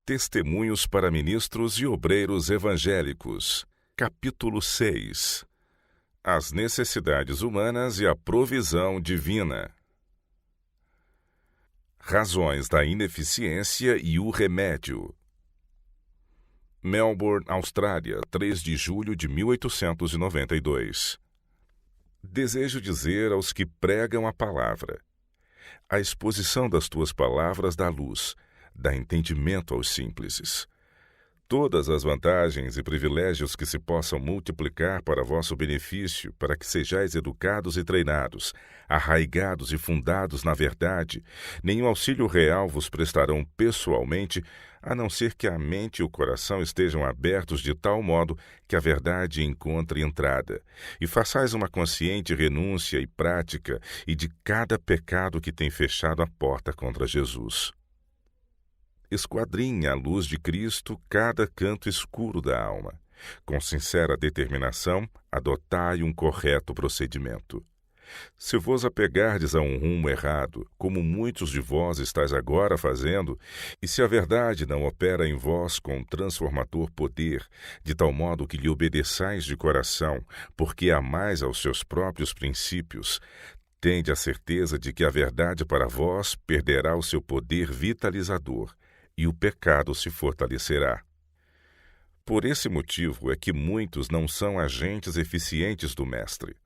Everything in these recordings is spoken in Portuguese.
Testemunhos para ministros e obreiros evangélicos. Capítulo 6. As necessidades humanas e a provisão divina. Razões da ineficiência e o remédio. Melbourne, Austrália, 3 de julho de 1892. Desejo dizer aos que pregam a palavra: a exposição das tuas palavras dá luz, dá entendimento aos simples. Todas as vantagens e privilégios que se possam multiplicar para vosso benefício, para que sejais educados e treinados, arraigados e fundados na verdade, nenhum auxílio real vos prestarão pessoalmente, a não ser que a mente e o coração estejam abertos de tal modo que a verdade encontre entrada, e façais uma consciente renúncia e prática e de cada pecado que tem fechado a porta contra Jesus. Esquadrinhe à luz de Cristo cada canto escuro da alma. Com sincera determinação, adotai um correto procedimento. Se vos apegardes a um rumo errado, como muitos de vós estáis agora fazendo, e se a verdade não opera em vós com transformador poder, de tal modo que lhe obedeçais de coração, porque amais aos seus próprios princípios, tende a certeza de que a verdade para vós perderá o seu poder vitalizador, e o pecado se fortalecerá. Por esse motivo é que muitos não são agentes eficientes do Mestre.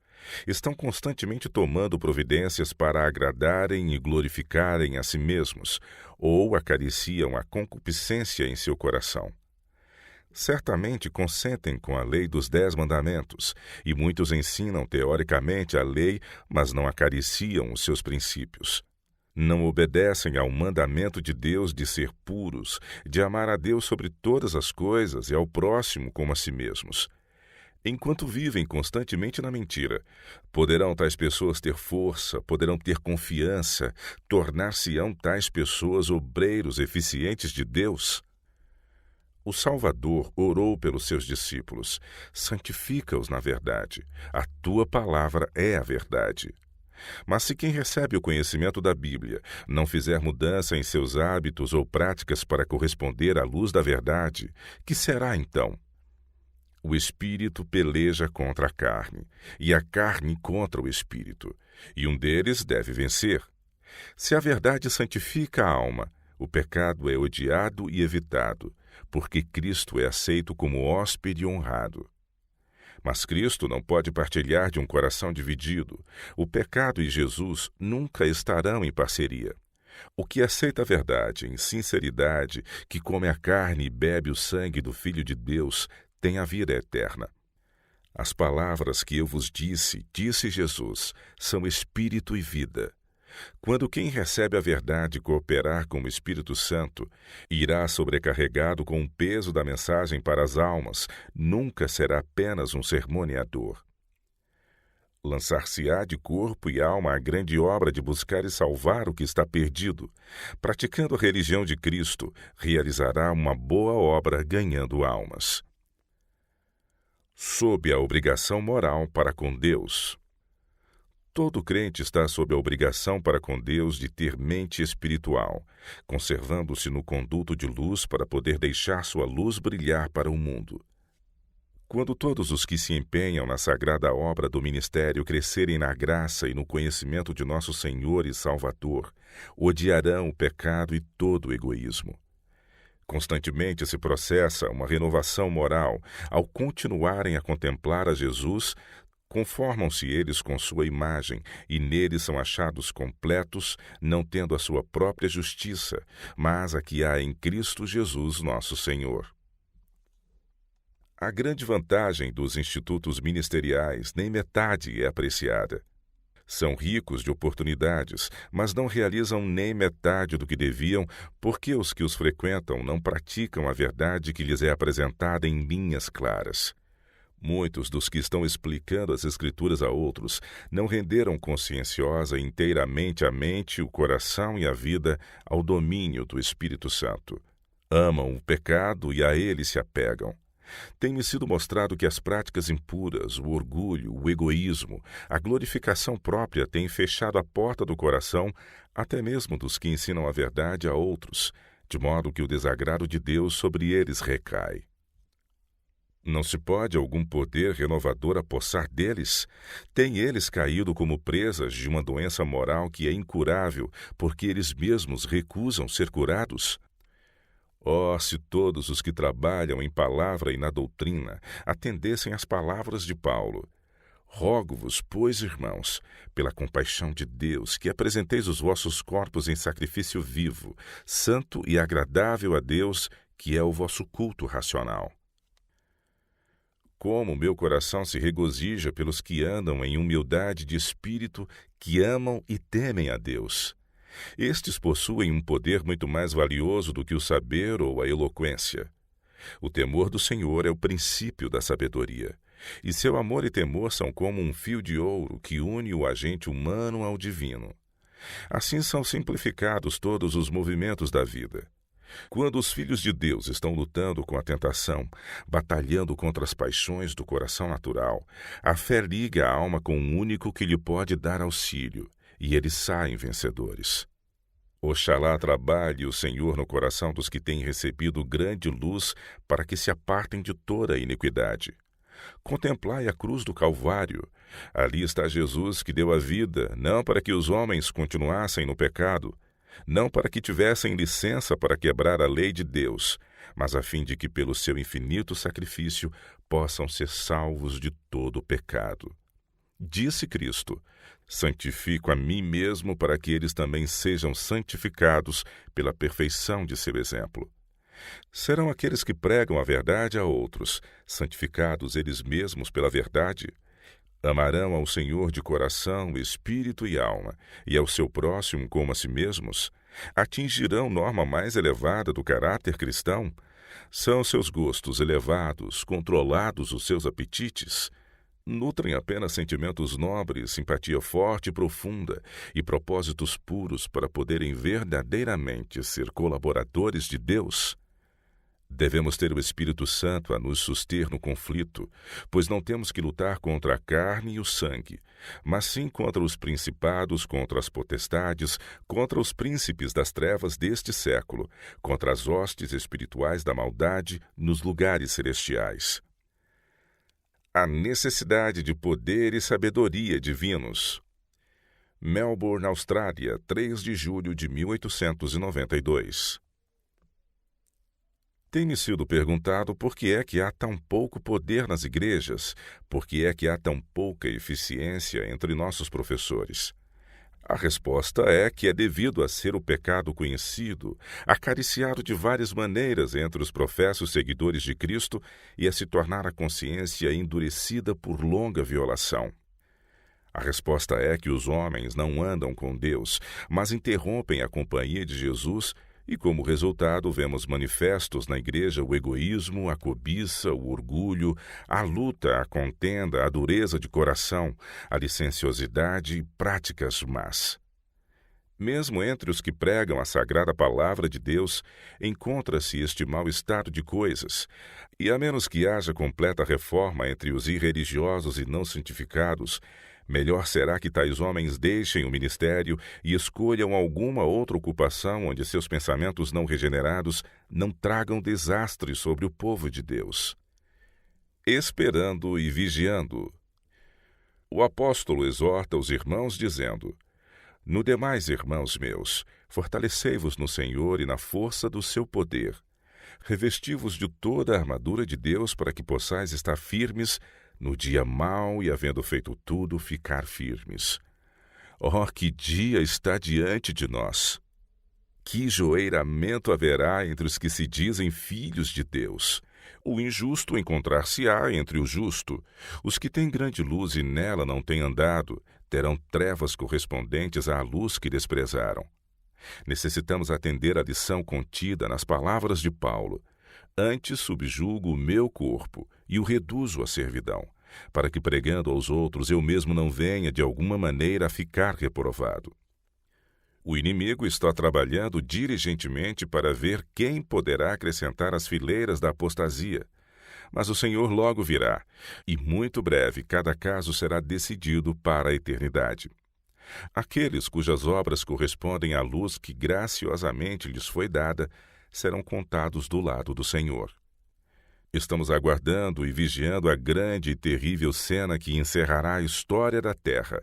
Estão constantemente tomando providências para agradarem e glorificarem a si mesmos, ou acariciam a concupiscência em seu coração. Certamente consentem com a lei dos 10 mandamentos, e muitos ensinam teoricamente a lei, mas não acariciam os seus princípios. Não obedecem ao mandamento de Deus de ser puros, de amar a Deus sobre todas as coisas e ao próximo como a si mesmos. Enquanto vivem constantemente na mentira, poderão tais pessoas ter força, poderão ter confiança, tornar-se-ão tais pessoas obreiros eficientes de Deus? O Salvador orou pelos seus discípulos: santifica-os na verdade, a tua palavra é a verdade. Mas se quem recebe o conhecimento da Bíblia não fizer mudança em seus hábitos ou práticas para corresponder à luz da verdade, que será então? O Espírito peleja contra a carne, e a carne contra o Espírito, e um deles deve vencer. Se a verdade santifica a alma, o pecado é odiado e evitado, porque Cristo é aceito como hóspede honrado. Mas Cristo não pode partilhar de um coração dividido. O pecado e Jesus nunca estarão em parceria. O que aceita a verdade em sinceridade, que come a carne e bebe o sangue do Filho de Deus, tem a vida eterna. As palavras que eu vos disse, disse Jesus, são espírito e vida. Quando quem recebe a verdade cooperar com o Espírito Santo, irá sobrecarregado com o peso da mensagem para as almas, nunca será apenas um sermoneador. Lançar-se-á de corpo e alma à grande obra de buscar e salvar o que está perdido. Praticando a religião de Cristo, realizará uma boa obra ganhando almas. Sob a obrigação moral para com Deus. Todo crente está sob a obrigação para com Deus de ter mente espiritual, conservando-se no conduto de luz para poder deixar sua luz brilhar para o mundo. Quando todos os que se empenham na sagrada obra do ministério crescerem na graça e no conhecimento de nosso Senhor e Salvador, odiarão o pecado e todo o egoísmo. Constantemente se processa uma renovação moral ao continuarem a contemplar a Jesus. Conformam-se eles com sua imagem, e nele são achados completos, não tendo a sua própria justiça, mas a que há em Cristo Jesus nosso Senhor. A grande vantagem dos institutos ministeriais nem metade é apreciada. São ricos de oportunidades, mas não realizam nem metade do que deviam, porque os que os frequentam não praticam a verdade que lhes é apresentada em linhas claras. Muitos dos que estão explicando as Escrituras a outros não renderam conscienciosa inteiramente a mente, o coração e a vida ao domínio do Espírito Santo. Amam o pecado e a ele se apegam. Tem-me sido mostrado que as práticas impuras, o orgulho, o egoísmo, a glorificação própria têm fechado a porta do coração, até mesmo dos que ensinam a verdade a outros, de modo que o desagrado de Deus sobre eles recai. Não se pode algum poder renovador apossar deles? Têm eles caído como presas de uma doença moral que é incurável, porque eles mesmos recusam ser curados? Oh, se todos os que trabalham em palavra e na doutrina atendessem às palavras de Paulo! Rogo-vos, pois, irmãos, pela compaixão de Deus, que apresenteis os vossos corpos em sacrifício vivo, santo e agradável a Deus, que é o vosso culto racional. Como meu coração se regozija pelos que andam em humildade de espírito, que amam e temem a Deus. Estes possuem um poder muito mais valioso do que o saber ou a eloquência. O temor do Senhor é o princípio da sabedoria, e seu amor e temor são como um fio de ouro que une o agente humano ao divino. Assim são simplificados todos os movimentos da vida. Quando os filhos de Deus estão lutando com a tentação, batalhando contra as paixões do coração natural, a fé liga a alma com um único que lhe pode dar auxílio, e eles saem vencedores. Oxalá trabalhe o Senhor no coração dos que têm recebido grande luz para que se apartem de toda a iniquidade. Contemplai a cruz do Calvário. Ali está Jesus que deu a vida, não para que os homens continuassem no pecado, não para que tivessem licença para quebrar a lei de Deus, mas a fim de que pelo seu infinito sacrifício possam ser salvos de todo o pecado. Disse Cristo: santifico a mim mesmo para que eles também sejam santificados pela perfeição de seu exemplo. Serão aqueles que pregam a verdade a outros, santificados eles mesmos pela verdade. Amarão ao Senhor de coração, espírito e alma, e ao seu próximo como a si mesmos. Atingirão norma mais elevada do caráter cristão. São seus gostos elevados, controlados os seus apetites. Nutrem apenas sentimentos nobres, simpatia forte e profunda e propósitos puros para poderem verdadeiramente ser colaboradores de Deus. Devemos ter o Espírito Santo a nos suster no conflito, pois não temos que lutar contra a carne e o sangue, mas sim contra os principados, contra as potestades, contra os príncipes das trevas deste século, contra as hostes espirituais da maldade nos lugares celestiais. A necessidade de poder e sabedoria divinos. Melbourne, Austrália, 3 de julho de 1892. Tem-me sido perguntado por que é que há tão pouco poder nas igrejas, por que é que há tão pouca eficiência entre nossos professores. A resposta é que é devido a ser o pecado conhecido, acariciado de várias maneiras entre os professos seguidores de Cristo e a se tornar a consciência endurecida por longa violação. A resposta é que os homens não andam com Deus, mas interrompem a companhia de Jesus e, como resultado, vemos manifestos na igreja o egoísmo, a cobiça, o orgulho, a luta, a contenda, a dureza de coração, a licenciosidade e práticas más. Mesmo entre os que pregam a sagrada palavra de Deus, encontra-se este mau estado de coisas, e a menos que haja completa reforma entre os irreligiosos e não santificados, melhor será que tais homens deixem o ministério e escolham alguma outra ocupação onde seus pensamentos não regenerados não tragam desastre sobre o povo de Deus. Esperando e vigiando. O apóstolo exorta os irmãos dizendo: no demais, irmãos meus, fortalecei-vos no Senhor e na força do seu poder. Revesti-vos de toda a armadura de Deus para que possais estar firmes no dia mau e, havendo feito tudo, ficar firmes. Oh, que dia está diante de nós! Que joeiramento haverá entre os que se dizem filhos de Deus! O injusto encontrar-se-á entre o justo. Os que têm grande luz e nela não têm andado, terão trevas correspondentes à luz que desprezaram. Necessitamos atender à lição contida nas palavras de Paulo: antes subjugo o meu corpo e o reduzo à servidão, para que, pregando aos outros, eu mesmo não venha de alguma maneira a ficar reprovado. O inimigo está trabalhando diligentemente para ver quem poderá acrescentar às fileiras da apostasia. Mas o Senhor logo virá, e muito breve cada caso será decidido para a eternidade. Aqueles cujas obras correspondem à luz que graciosamente lhes foi dada serão contados do lado do Senhor. Estamos aguardando e vigiando a grande e terrível cena que encerrará a história da Terra.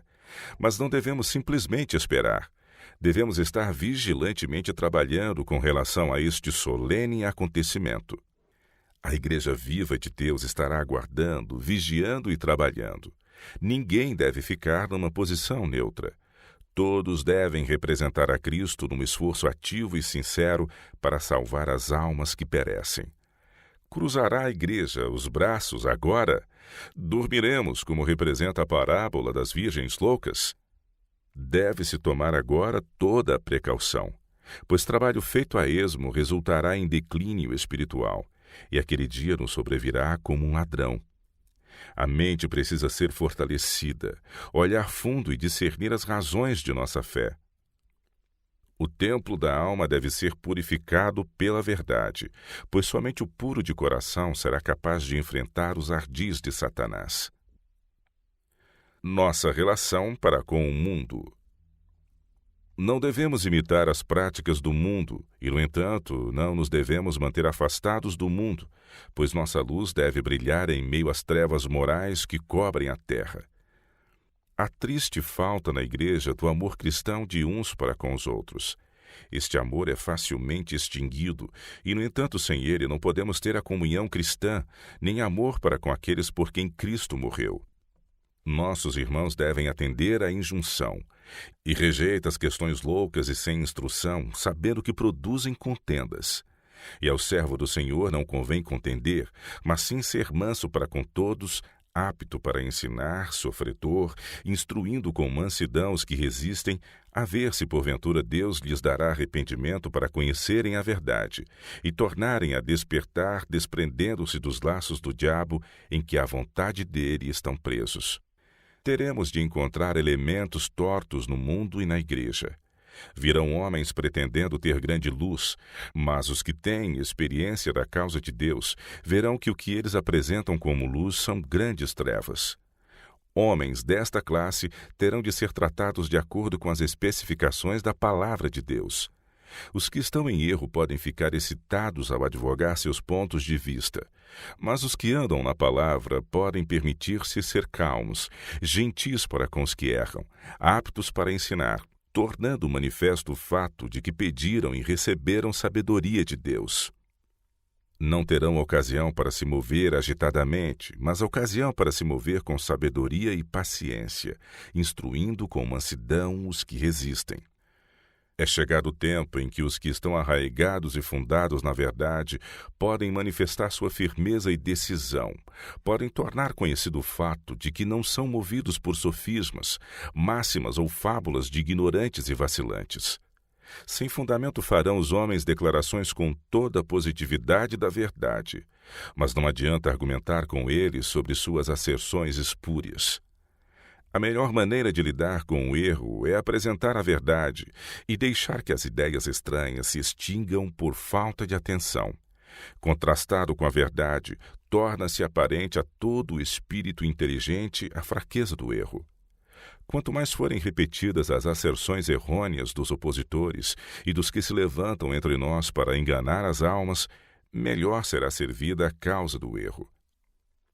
Mas não devemos simplesmente esperar. Devemos estar vigilantemente trabalhando com relação a este solene acontecimento. A Igreja viva de Deus estará aguardando, vigiando e trabalhando. Ninguém deve ficar numa posição neutra. Todos devem representar a Cristo num esforço ativo e sincero para salvar as almas que perecem. Cruzará a Igreja os braços agora? Dormiremos, como representa a parábola das virgens loucas? Deve-se tomar agora toda a precaução, pois trabalho feito a esmo resultará em declínio espiritual, e aquele dia nos sobrevirá como um ladrão. A mente precisa ser fortalecida, olhar fundo e discernir as razões de nossa fé. O templo da alma deve ser purificado pela verdade, pois somente o puro de coração será capaz de enfrentar os ardis de Satanás. Nossa relação para com o mundo. Não devemos imitar as práticas do mundo e, no entanto, não nos devemos manter afastados do mundo, pois nossa luz deve brilhar em meio às trevas morais que cobrem a terra. Há triste falta na Igreja do amor cristão de uns para com os outros. Este amor é facilmente extinguido e, no entanto, sem ele não podemos ter a comunhão cristã, nem amor para com aqueles por quem Cristo morreu. Nossos irmãos devem atender à injunção e rejeita as questões loucas e sem instrução, sabendo que produzem contendas. E ao servo do Senhor não convém contender, mas sim ser manso para com todos, apto para ensinar, sofredor, instruindo com mansidão os que resistem, a ver se porventura Deus lhes dará arrependimento para conhecerem a verdade e tornarem a despertar, desprendendo-se dos laços do diabo em que a vontade dele estão presos. Teremos de encontrar elementos tortos no mundo e na Igreja. Virão homens pretendendo ter grande luz, mas os que têm experiência da causa de Deus verão que o que eles apresentam como luz são grandes trevas. Homens desta classe terão de ser tratados de acordo com as especificações da palavra de Deus. Os que estão em erro podem ficar excitados ao advogar seus pontos de vista, mas os que andam na palavra podem permitir-se ser calmos, gentis para com os que erram, aptos para ensinar, tornando manifesto o fato de que pediram e receberam sabedoria de Deus. Não terão ocasião para se mover agitadamente, mas ocasião para se mover com sabedoria e paciência, instruindo com mansidão os que resistem. É chegado o tempo em que os que estão arraigados e fundados na verdade podem manifestar sua firmeza e decisão, podem tornar conhecido o fato de que não são movidos por sofismas, máximas ou fábulas de ignorantes e vacilantes. Sem fundamento farão os homens declarações com toda a positividade da verdade, mas não adianta argumentar com eles sobre suas asserções espúrias. A melhor maneira de lidar com o erro é apresentar a verdade e deixar que as ideias estranhas se extingam por falta de atenção. Contrastado com a verdade, torna-se aparente a todo o espírito inteligente a fraqueza do erro. Quanto mais forem repetidas as asserções errôneas dos opositores e dos que se levantam entre nós para enganar as almas, melhor será servida a causa do erro.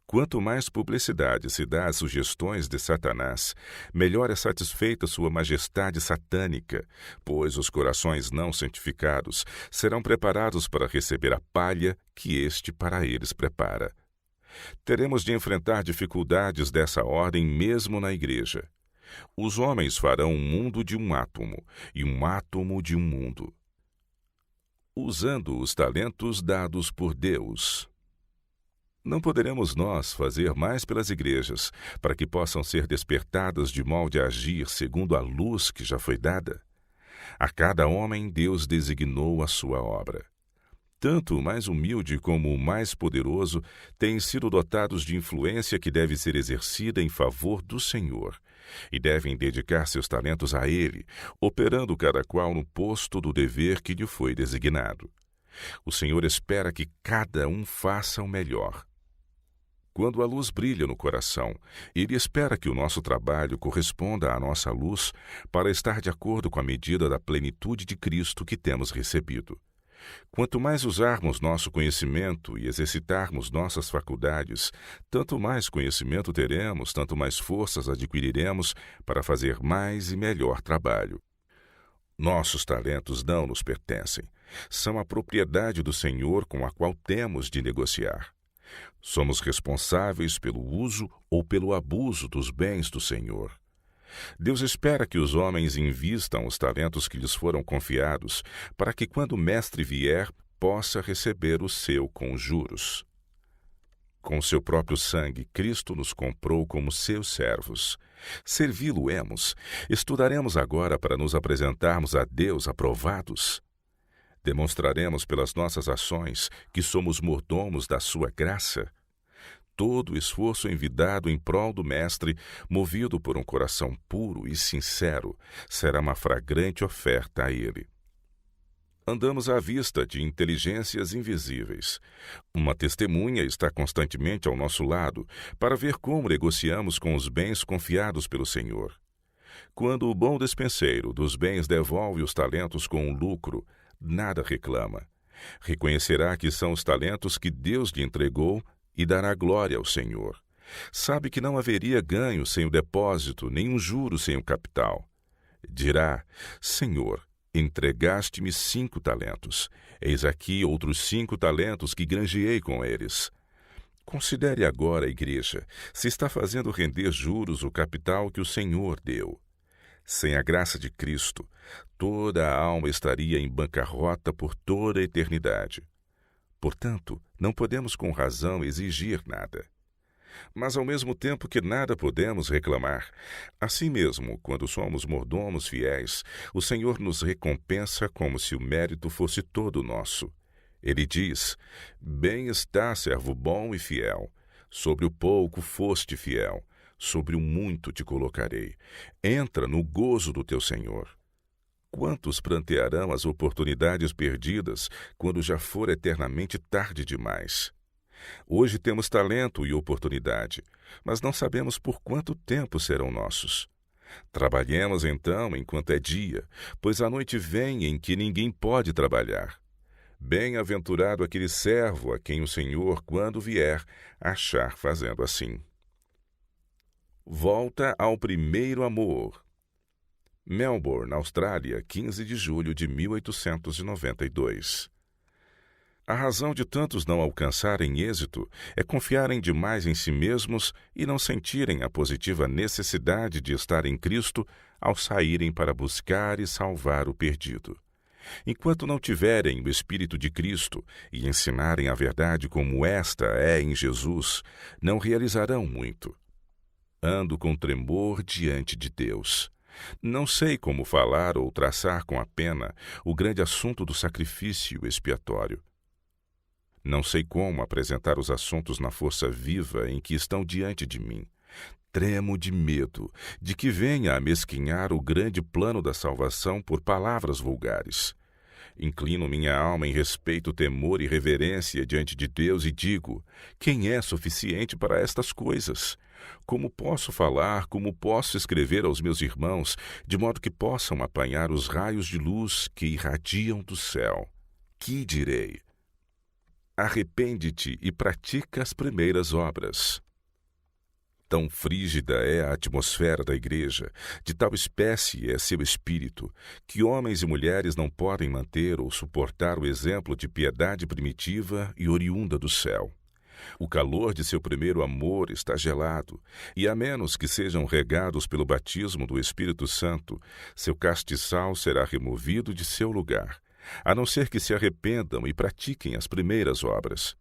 Quanto mais publicidade se dá às sugestões de Satanás, melhor é satisfeita sua majestade satânica, pois os corações não santificados serão preparados para receber a palha que este para eles prepara. Teremos de enfrentar dificuldades dessa ordem mesmo na Igreja. Os homens farão um mundo de um átomo e um átomo de um mundo, usando os talentos dados por Deus. Não poderemos nós fazer mais pelas igrejas, para que possam ser despertadas de molde a agir segundo a luz que já foi dada? A cada homem Deus designou a sua obra. Tanto o mais humilde como o mais poderoso têm sido dotados de influência que deve ser exercida em favor do Senhor, e devem dedicar seus talentos a Ele, operando cada qual no posto do dever que lhe foi designado. O Senhor espera que cada um faça o melhor. Quando a luz brilha no coração, Ele espera que o nosso trabalho corresponda à nossa luz para estar de acordo com a medida da plenitude de Cristo que temos recebido. Quanto mais usarmos nosso conhecimento e exercitarmos nossas faculdades, tanto mais conhecimento teremos, tanto mais forças adquiriremos para fazer mais e melhor trabalho. Nossos talentos não nos pertencem. São a propriedade do Senhor com a qual temos de negociar. Somos responsáveis pelo uso ou pelo abuso dos bens do Senhor. Deus espera que os homens invistam os talentos que lhes foram confiados, para que, quando o Mestre vier, possa receber o seu com juros. Com seu próprio sangue, Cristo nos comprou como seus servos. Servi-lo-emos. Estudaremos agora para nos apresentarmos a Deus aprovados. Demonstraremos pelas nossas ações que somos mordomos da sua graça. Todo o esforço envidado em prol do Mestre, movido por um coração puro e sincero, será uma fragrante oferta a Ele. Andamos à vista de inteligências invisíveis. Uma testemunha está constantemente ao nosso lado para ver como negociamos com os bens confiados pelo Senhor. Quando o bom despenseiro dos bens devolve os talentos com um lucro, nada reclama. Reconhecerá que são os talentos que Deus lhe entregou e dará glória ao Senhor. Sabe que não haveria ganho sem o depósito, nem um juro sem o capital. Dirá: Senhor, entregaste-me 5 talentos. Eis aqui outros 5 talentos que granjeei com eles. Considere agora, igreja, se está fazendo render juros o capital que o Senhor deu. Sem a graça de Cristo, toda a alma estaria em bancarrota por toda a eternidade. Portanto, não podemos com razão exigir nada. Mas ao mesmo tempo que nada podemos reclamar, assim mesmo, quando somos mordomos fiéis, o Senhor nos recompensa como se o mérito fosse todo nosso. Ele diz: Bem está, servo bom e fiel. Sobre o pouco foste fiel, sobre o muito te colocarei. Entra no gozo do teu Senhor. Quantos prantearão as oportunidades perdidas quando já for eternamente tarde demais? Hoje temos talento e oportunidade, mas não sabemos por quanto tempo serão nossos. Trabalhemos então enquanto é dia, pois a noite vem em que ninguém pode trabalhar. Bem-aventurado aquele servo a quem o Senhor, quando vier, achar fazendo assim. Volta ao primeiro amor. Melbourne, Austrália, 15 de julho de 1892. A razão de tantos não alcançarem êxito é confiarem demais em si mesmos e não sentirem a positiva necessidade de estar em Cristo ao saírem para buscar e salvar o perdido. Enquanto não tiverem o Espírito de Cristo e ensinarem a verdade como esta é em Jesus, não realizarão muito. Ando com tremor diante de Deus. Não sei como falar ou traçar com a pena o grande assunto do sacrifício expiatório. Não sei como apresentar os assuntos na força viva em que estão diante de mim. Tremo de medo de que venha a mesquinhar o grande plano da salvação por palavras vulgares. Inclino minha alma em respeito, temor e reverência diante de Deus e digo: quem é suficiente para estas coisas? Como posso falar, como posso escrever aos meus irmãos, de modo que possam apanhar os raios de luz que irradiam do céu? Que direi? Arrepende-te e pratica as primeiras obras. Tão frígida é a atmosfera da igreja, de tal espécie é seu espírito, que homens e mulheres não podem manter ou suportar o exemplo de piedade primitiva e oriunda do céu. O calor de seu primeiro amor está gelado, e a menos que sejam regados pelo batismo do Espírito Santo, seu castiçal será removido de seu lugar, a não ser que se arrependam e pratiquem as primeiras obras.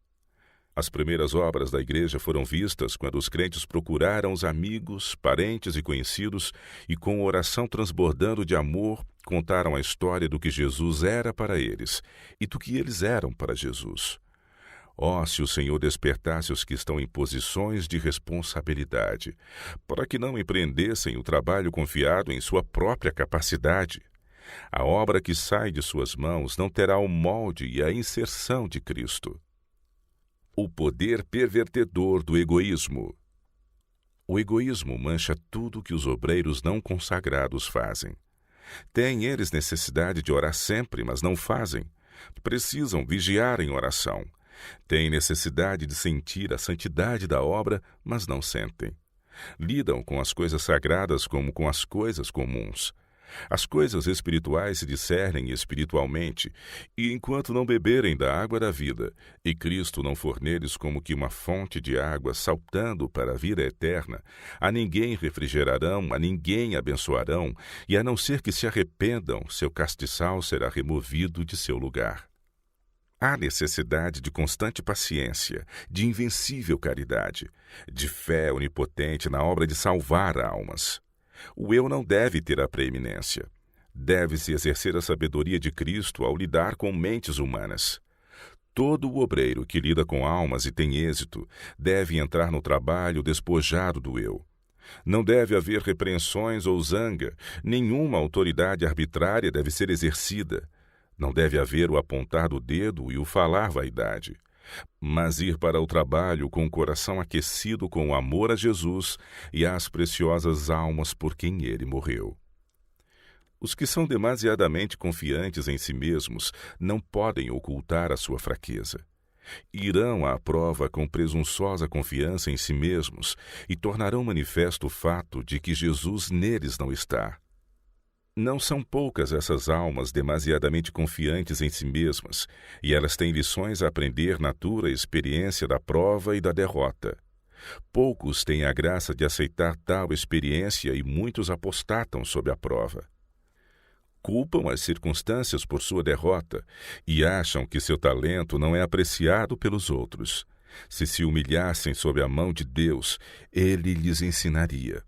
As primeiras obras da igreja foram vistas quando os crentes procuraram os amigos, parentes e conhecidos e, com oração transbordando de amor, contaram a história do que Jesus era para eles e do que eles eram para Jesus. Oh, se o Senhor despertasse os que estão em posições de responsabilidade, para que não empreendessem o trabalho confiado em sua própria capacidade. A obra que sai de suas mãos não terá o molde e a inserção de Cristo. O poder pervertedor do egoísmo. O egoísmo mancha tudo que os obreiros não consagrados fazem. Têm eles necessidade de orar sempre, mas não fazem. Precisam vigiar em oração. Têm necessidade de sentir a santidade da obra, mas não sentem. Lidam com as coisas sagradas como com as coisas comuns. As coisas espirituais se discernem espiritualmente, e enquanto não beberem da água da vida, e Cristo não for neles como que uma fonte de água saltando para a vida eterna, a ninguém refrigerarão, a ninguém abençoarão, e a não ser que se arrependam, seu castiçal será removido de seu lugar. Há necessidade de constante paciência, de invencível caridade, de fé onipotente na obra de salvar almas. O eu não deve ter a preeminência. Deve-se exercer a sabedoria de Cristo ao lidar com mentes humanas. Todo o obreiro que lida com almas e tem êxito deve entrar no trabalho despojado do eu. Não deve haver repreensões ou zanga, nenhuma autoridade arbitrária deve ser exercida. Não deve haver o apontar do dedo e o falar vaidade, mas ir para o trabalho com o coração aquecido com o amor a Jesus e às preciosas almas por quem ele morreu. Os que são demasiadamente confiantes em si mesmos não podem ocultar a sua fraqueza. Irão à prova com presunçosa confiança em si mesmos e tornarão manifesto o fato de que Jesus neles não está. Não são poucas essas almas demasiadamente confiantes em si mesmas, e elas têm lições a aprender na dura experiência da prova e da derrota. Poucos têm a graça de aceitar tal experiência e muitos apostatam sob a prova. Culpam as circunstâncias por sua derrota e acham que seu talento não é apreciado pelos outros. Se humilhassem sob a mão de Deus, ele lhes ensinaria.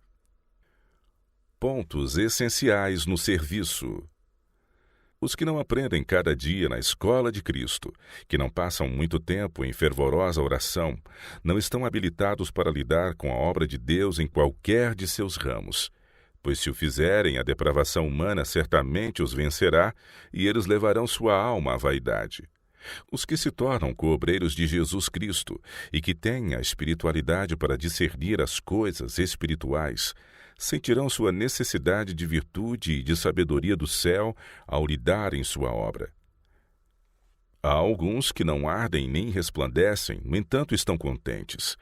Pontos essenciais no serviço. Os que não aprendem cada dia na escola de Cristo, que não passam muito tempo em fervorosa oração, não estão habilitados para lidar com a obra de Deus em qualquer de seus ramos, pois se o fizerem, a depravação humana certamente os vencerá e eles levarão sua alma à vaidade. Os que se tornam coobreiros de Jesus Cristo e que têm a espiritualidade para discernir as coisas espirituais, sentirão sua necessidade de virtude e de sabedoria do céu ao lidar em sua obra. Há alguns que não ardem nem resplandecem, no entanto estão contentes.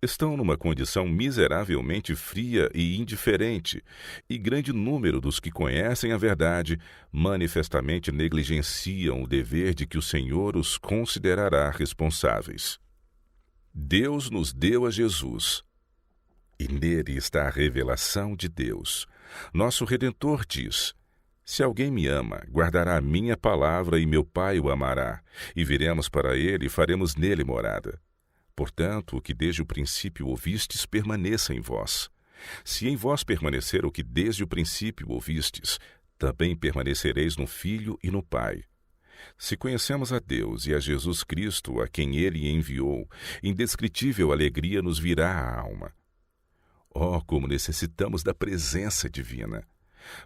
Estão numa condição miseravelmente fria e indiferente, e grande número dos que conhecem a verdade manifestamente negligenciam o dever de que o Senhor os considerará responsáveis. Deus nos deu a Jesus, e nele está a revelação de Deus. Nosso Redentor diz: se alguém me ama, guardará a minha palavra e meu Pai o amará, e viremos para ele e faremos nele morada. Portanto, o que desde o princípio ouvistes permaneça em vós. Se em vós permanecer o que desde o princípio ouvistes, também permanecereis no Filho e no Pai. Se conhecemos a Deus e a Jesus Cristo, a quem ele enviou, indescritível alegria nos virá à alma. Oh, como necessitamos da presença divina!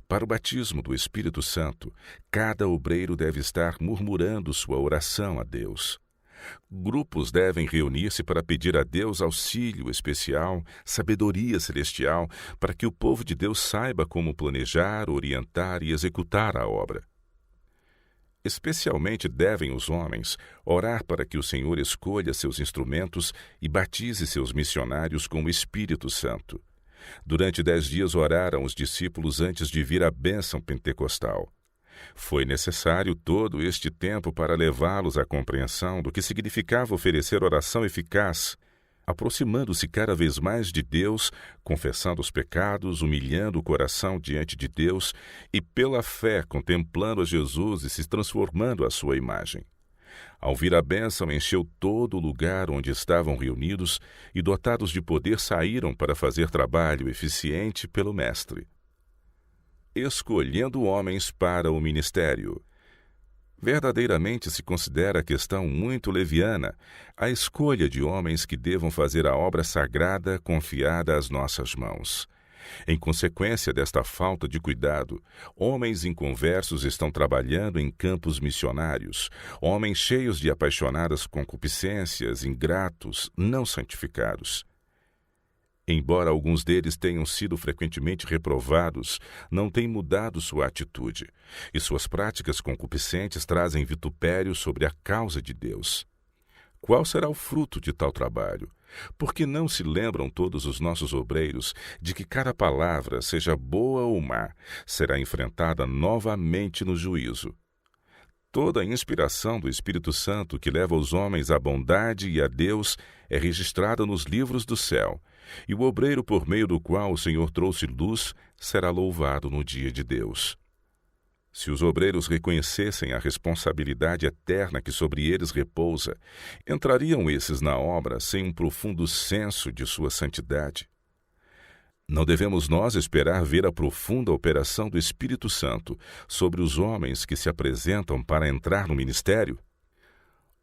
Para o batismo do Espírito Santo, cada obreiro deve estar murmurando sua oração a Deus. Grupos devem reunir-se para pedir a Deus auxílio especial, sabedoria celestial, para que o povo de Deus saiba como planejar, orientar e executar a obra. Especialmente devem os homens orar para que o Senhor escolha seus instrumentos e batize seus missionários com o Espírito Santo. Durante 10 dias oraram os discípulos antes de vir a bênção pentecostal. Foi necessário todo este tempo para levá-los à compreensão do que significava oferecer oração eficaz, aproximando-se cada vez mais de Deus, confessando os pecados, humilhando o coração diante de Deus e, pela fé, contemplando a Jesus e se transformando à sua imagem. Ao vir a bênção, encheu todo o lugar onde estavam reunidos e, dotados de poder, saíram para fazer trabalho eficiente pelo Mestre. Escolhendo homens para o ministério. Verdadeiramente se considera a questão muito leviana a escolha de homens que devam fazer a obra sagrada confiada às nossas mãos. Em consequência desta falta de cuidado, homens inconversos estão trabalhando em campos missionários, homens cheios de apaixonadas concupiscências, ingratos, não santificados. Embora alguns deles tenham sido frequentemente reprovados, não têm mudado sua atitude, e suas práticas concupiscentes trazem vitupério sobre a causa de Deus. Qual será o fruto de tal trabalho? Porque não se lembram todos os nossos obreiros de que cada palavra, seja boa ou má, será enfrentada novamente no juízo. Toda a inspiração do Espírito Santo que leva os homens à bondade e a Deus é registrada nos livros do céu, e o obreiro por meio do qual o Senhor trouxe luz será louvado no dia de Deus. Se os obreiros reconhecessem a responsabilidade eterna que sobre eles repousa, entrariam esses na obra sem um profundo senso de sua santidade? Não devemos nós esperar ver a profunda operação do Espírito Santo sobre os homens que se apresentam para entrar no ministério?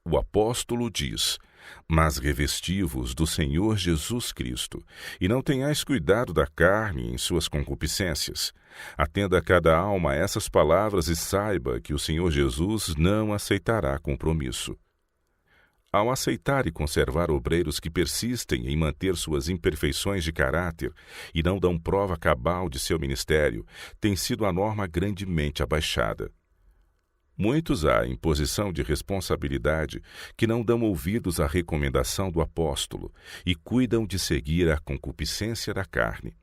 O apóstolo diz: mas revesti-vos do Senhor Jesus Cristo, e não tenhais cuidado da carne em suas concupiscências. Atenda cada alma a essas palavras e saiba que o Senhor Jesus não aceitará compromisso. Ao aceitar e conservar obreiros que persistem em manter suas imperfeições de caráter e não dão prova cabal de seu ministério, tem sido a norma grandemente abaixada. Muitos há em posição de responsabilidade que não dão ouvidos à recomendação do apóstolo e cuidam de seguir a concupiscência da carne.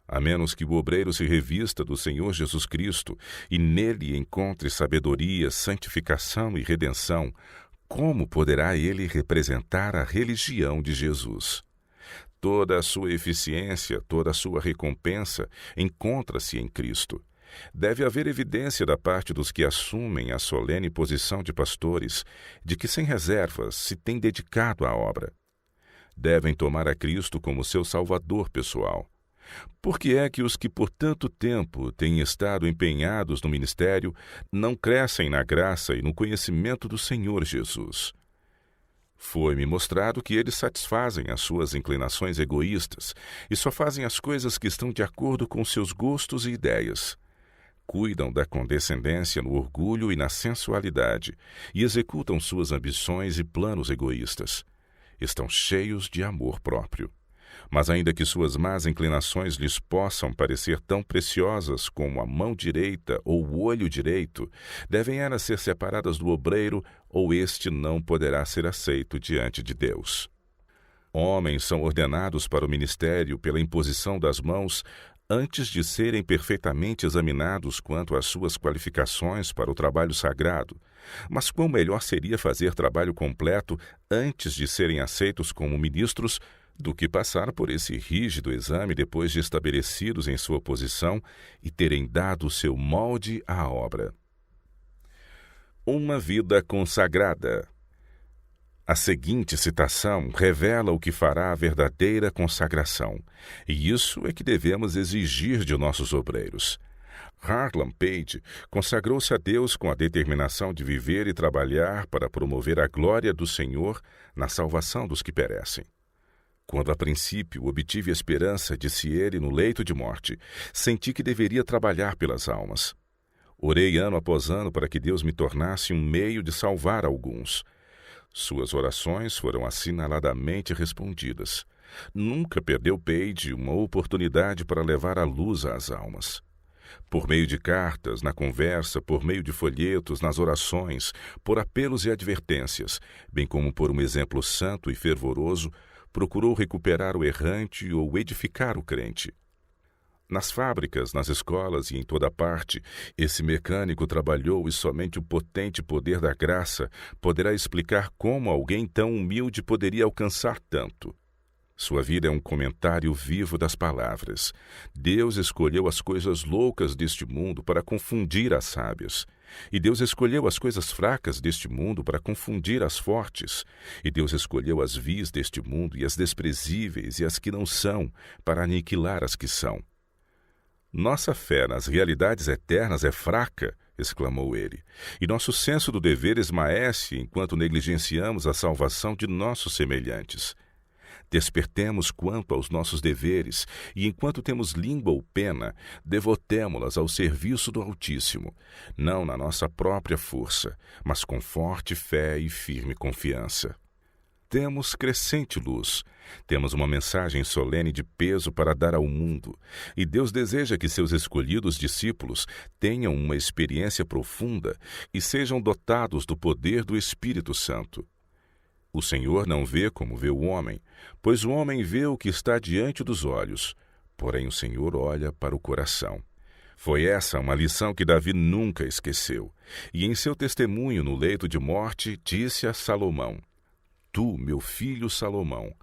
A menos que o obreiro se revista do Senhor Jesus Cristo e nele encontre sabedoria, santificação e redenção, como poderá ele representar a religião de Jesus? Toda a sua eficiência, toda a sua recompensa encontra-se em Cristo. Deve haver evidência da parte dos que assumem a solene posição de pastores de que, sem reservas, se têm dedicado à obra. Devem tomar a Cristo como seu Salvador pessoal. Por que é que os que por tanto tempo têm estado empenhados no ministério não crescem na graça e no conhecimento do Senhor Jesus? Foi-me mostrado que eles satisfazem as suas inclinações egoístas e só fazem as coisas que estão de acordo com seus gostos e ideias. Cuidam da condescendência no orgulho e na sensualidade e executam suas ambições e planos egoístas. Estão cheios de amor próprio. Mas ainda que suas más inclinações lhes possam parecer tão preciosas como a mão direita ou o olho direito, devem elas ser separadas do obreiro, ou este não poderá ser aceito diante de Deus. Homens são ordenados para o ministério pela imposição das mãos antes de serem perfeitamente examinados quanto às suas qualificações para o trabalho sagrado. Mas quão melhor seria fazer trabalho completo antes de serem aceitos como ministros do que passar por esse rígido exame depois de estabelecidos em sua posição e terem dado o seu molde à obra. Uma vida consagrada. A seguinte citação revela o que fará a verdadeira consagração, e isso é que devemos exigir de nossos obreiros. Harlan Page consagrou-se a Deus com a determinação de viver e trabalhar para promover a glória do Senhor na salvação dos que perecem. Quando a princípio obtive a esperança, disse ele no leito de morte, senti que deveria trabalhar pelas almas. Orei ano após ano para que Deus me tornasse um meio de salvar alguns. Suas orações foram assinaladamente respondidas. Nunca perdeu Page uma oportunidade para levar a luz às almas. Por meio de cartas, na conversa, por meio de folhetos, nas orações, por apelos e advertências, bem como por um exemplo santo e fervoroso, procurou recuperar o errante ou edificar o crente. Nas fábricas, nas escolas e em toda parte, esse mecânico trabalhou e somente o potente poder da graça poderá explicar como alguém tão humilde poderia alcançar tanto. Sua vida é um comentário vivo das palavras. Deus escolheu as coisas loucas deste mundo para confundir as sábias. E Deus escolheu as coisas fracas deste mundo para confundir as fortes. E Deus escolheu as vis deste mundo e as desprezíveis e as que não são, para aniquilar as que são. Nossa fé nas realidades eternas é fraca, exclamou ele, e nosso senso do dever esmaece enquanto negligenciamos a salvação de nossos semelhantes. Despertemos quanto aos nossos deveres, e enquanto temos língua ou pena, devotemo-las ao serviço do Altíssimo, não na nossa própria força, mas com forte fé e firme confiança. temos crescente luz. Temos uma mensagem solene de peso para dar ao mundo, e Deus deseja que seus escolhidos discípulos tenham uma experiência profunda e sejam dotados do poder do Espírito Santo. O Senhor não vê como vê o homem, pois o homem vê o que está diante dos olhos, porém o Senhor olha para o coração. Foi essa uma lição que Davi nunca esqueceu, e em seu testemunho no leito de morte disse a Salomão: Tu, meu filho Salomão,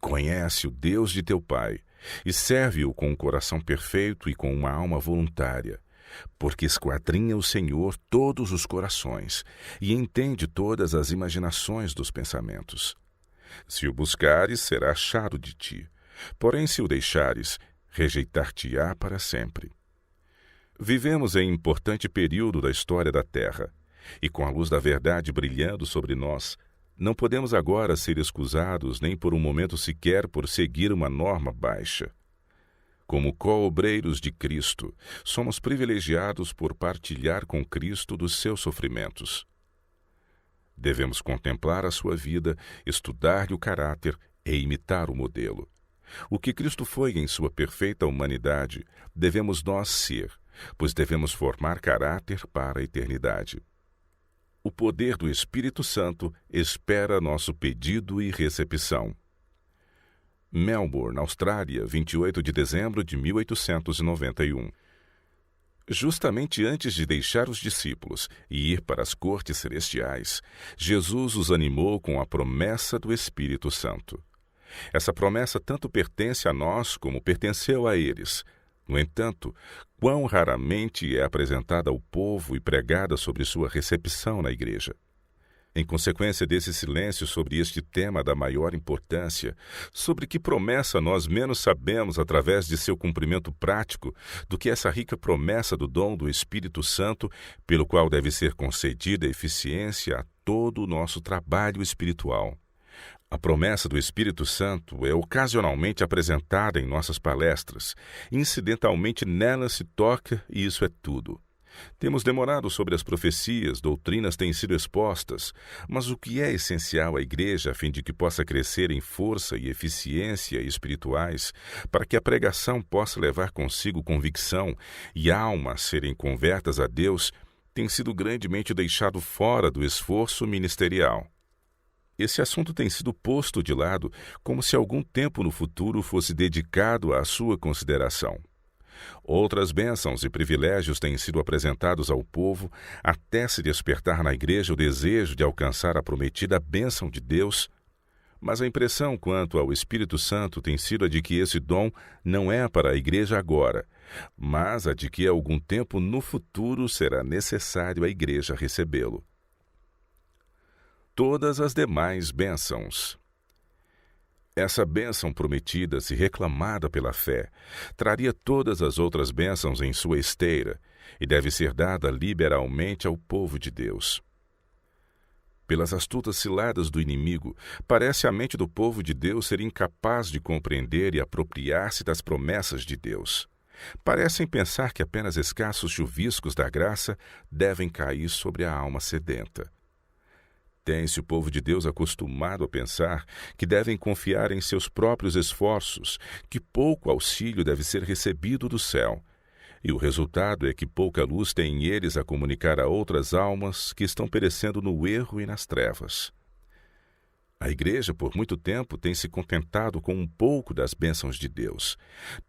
conhece o Deus de teu pai, e serve-o com um coração perfeito e com uma alma voluntária, porque esquadrinha o Senhor todos os corações, e entende todas as imaginações dos pensamentos. Se o buscares, será achado de ti, porém se o deixares, rejeitar-te-á para sempre. Vivemos em importante período da história da Terra, e com a luz da verdade brilhando sobre nós, não podemos agora ser excusados nem por um momento sequer por seguir uma norma baixa. Como co-obreiros de Cristo, somos privilegiados por partilhar com Cristo dos seus sofrimentos. Devemos contemplar a sua vida, estudar-lhe o caráter e imitar o modelo. O que Cristo foi em sua perfeita humanidade, devemos nós ser, pois devemos formar caráter para a eternidade. O poder do Espírito Santo espera nosso pedido e recepção. Melbourne, Austrália, 28 de dezembro de 1891. Justamente antes de deixar os discípulos e ir para as cortes celestiais, Jesus os animou com a promessa do Espírito Santo. Essa promessa tanto pertence a nós como pertenceu a eles. No entanto, quão raramente é apresentada ao povo e pregada sobre sua recepção na igreja. Em consequência desse silêncio sobre este tema da maior importância, sobre que promessa nós menos sabemos através de seu cumprimento prático do que essa rica promessa do dom do Espírito Santo, pelo qual deve ser concedida eficiência a todo o nosso trabalho espiritual. A promessa do Espírito Santo é ocasionalmente apresentada em nossas palestras. Incidentalmente nela se toca e isso é tudo. Temos demorado sobre as profecias, doutrinas têm sido expostas, mas o que é essencial à igreja a fim de que possa crescer em força e eficiência espirituais, para que a pregação possa levar consigo convicção e almas serem convertas a Deus, tem sido grandemente deixado fora do esforço ministerial. Esse assunto tem sido posto de lado como se algum tempo no futuro fosse dedicado à sua consideração. Outras bênçãos e privilégios têm sido apresentados ao povo até se despertar na igreja o desejo de alcançar a prometida bênção de Deus, mas a impressão quanto ao Espírito Santo tem sido a de que esse dom não é para a igreja agora, mas a de que algum tempo no futuro será necessário a igreja recebê-lo. Todas as demais bênçãos. Essa bênção prometida, se reclamada pela fé, traria todas as outras bênçãos em sua esteira e deve ser dada liberalmente ao povo de Deus. Pelas astutas ciladas do inimigo, parece a mente do povo de Deus ser incapaz de compreender e apropriar-se das promessas de Deus. Parecem pensar que apenas escassos chuviscos da graça devem cair sobre a alma sedenta. Tem-se o povo de Deus acostumado a pensar que devem confiar em seus próprios esforços, que pouco auxílio deve ser recebido do céu. E o resultado é que pouca luz tem eles a comunicar a outras almas que estão perecendo no erro e nas trevas. A igreja, por muito tempo, tem se contentado com um pouco das bênçãos de Deus.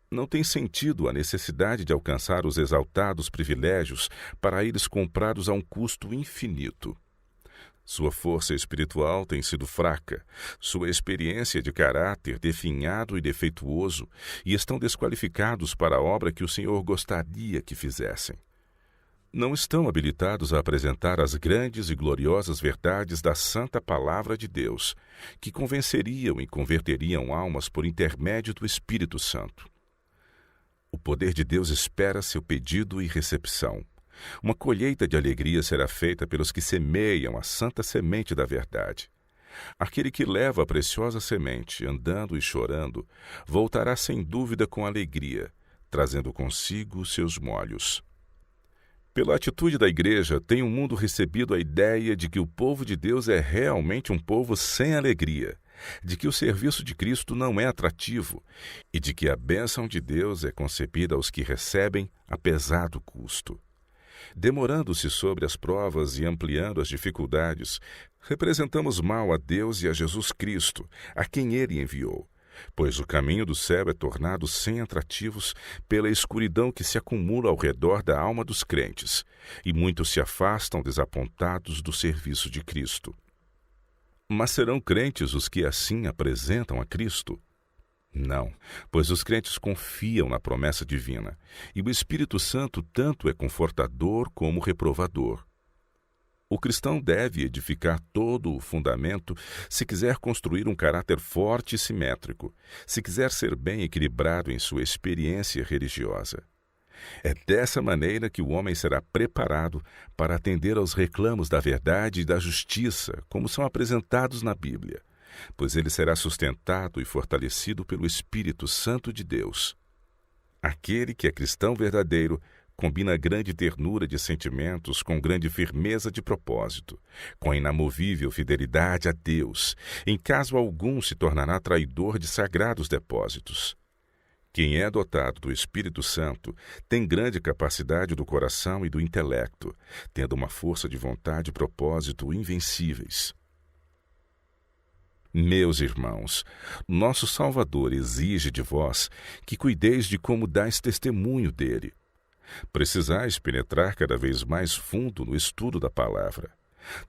Não tem sentido a necessidade de alcançar os exaltados privilégios para eles comprados a um custo infinito. Sua força espiritual tem sido fraca, sua experiência de caráter definhado e defeituoso, e estão desqualificados para a obra que o Senhor gostaria que fizessem. Não estão habilitados a apresentar as grandes e gloriosas verdades da santa palavra de Deus, que convenceriam e converteriam almas por intermédio do Espírito Santo. O poder de Deus espera seu pedido e recepção. Uma colheita de alegria será feita pelos que semeiam a santa semente da verdade. Aquele que leva a preciosa semente, andando e chorando, voltará sem dúvida com alegria, trazendo consigo seus molhos. Pela atitude da igreja, tem o mundo recebido a ideia de que o povo de Deus é realmente um povo sem alegria, de que o serviço de Cristo não é atrativo e de que a bênção de Deus é concebida aos que recebem a pesado custo. Demorando-se sobre as provas e ampliando as dificuldades, representamos mal a Deus e a Jesus Cristo, a quem Ele enviou, pois o caminho do céu é tornado sem atrativos pela escuridão que se acumula ao redor da alma dos crentes, e muitos se afastam desapontados do serviço de Cristo. Mas serão crentes os que assim apresentam a Cristo? Não, pois os crentes confiam na promessa divina, e o Espírito Santo tanto é confortador como reprovador. O cristão deve edificar todo o fundamento se quiser construir um caráter forte e simétrico, se quiser ser bem equilibrado em sua experiência religiosa. É dessa maneira que o homem será preparado para atender aos reclamos da verdade e da justiça, como são apresentados na Bíblia, pois ele será sustentado e fortalecido pelo Espírito Santo de Deus. Aquele que é cristão verdadeiro combina grande ternura de sentimentos com grande firmeza de propósito, com inamovível fidelidade a Deus. Em caso algum se tornará traidor de sagrados depósitos. Quem é dotado do Espírito Santo tem grande capacidade do coração e do intelecto, tendo uma força de vontade e propósito invencíveis. Meus irmãos, nosso Salvador exige de vós que cuideis de como dais testemunho dele. Precisais penetrar cada vez mais fundo no estudo da palavra.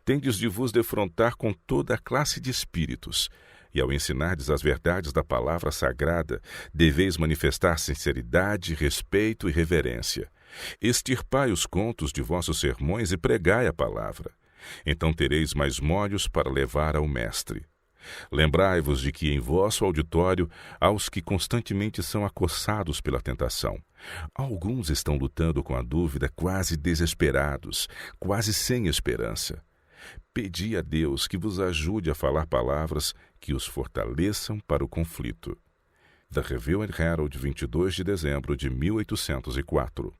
Tendes de vos defrontar com toda a classe de espíritos, e ao ensinardes as verdades da palavra sagrada, deveis manifestar sinceridade, respeito e reverência. Extirpai os contos de vossos sermões e pregai a palavra. Então tereis mais molhos para levar ao Mestre. Lembrai-vos de que em vosso auditório há os que constantemente são acossados pela tentação. Alguns estão lutando com a dúvida, quase desesperados, quase sem esperança. Pedi a Deus que vos ajude a falar palavras que os fortaleçam para o conflito. The Review and Herald, 22 de dezembro de 1804.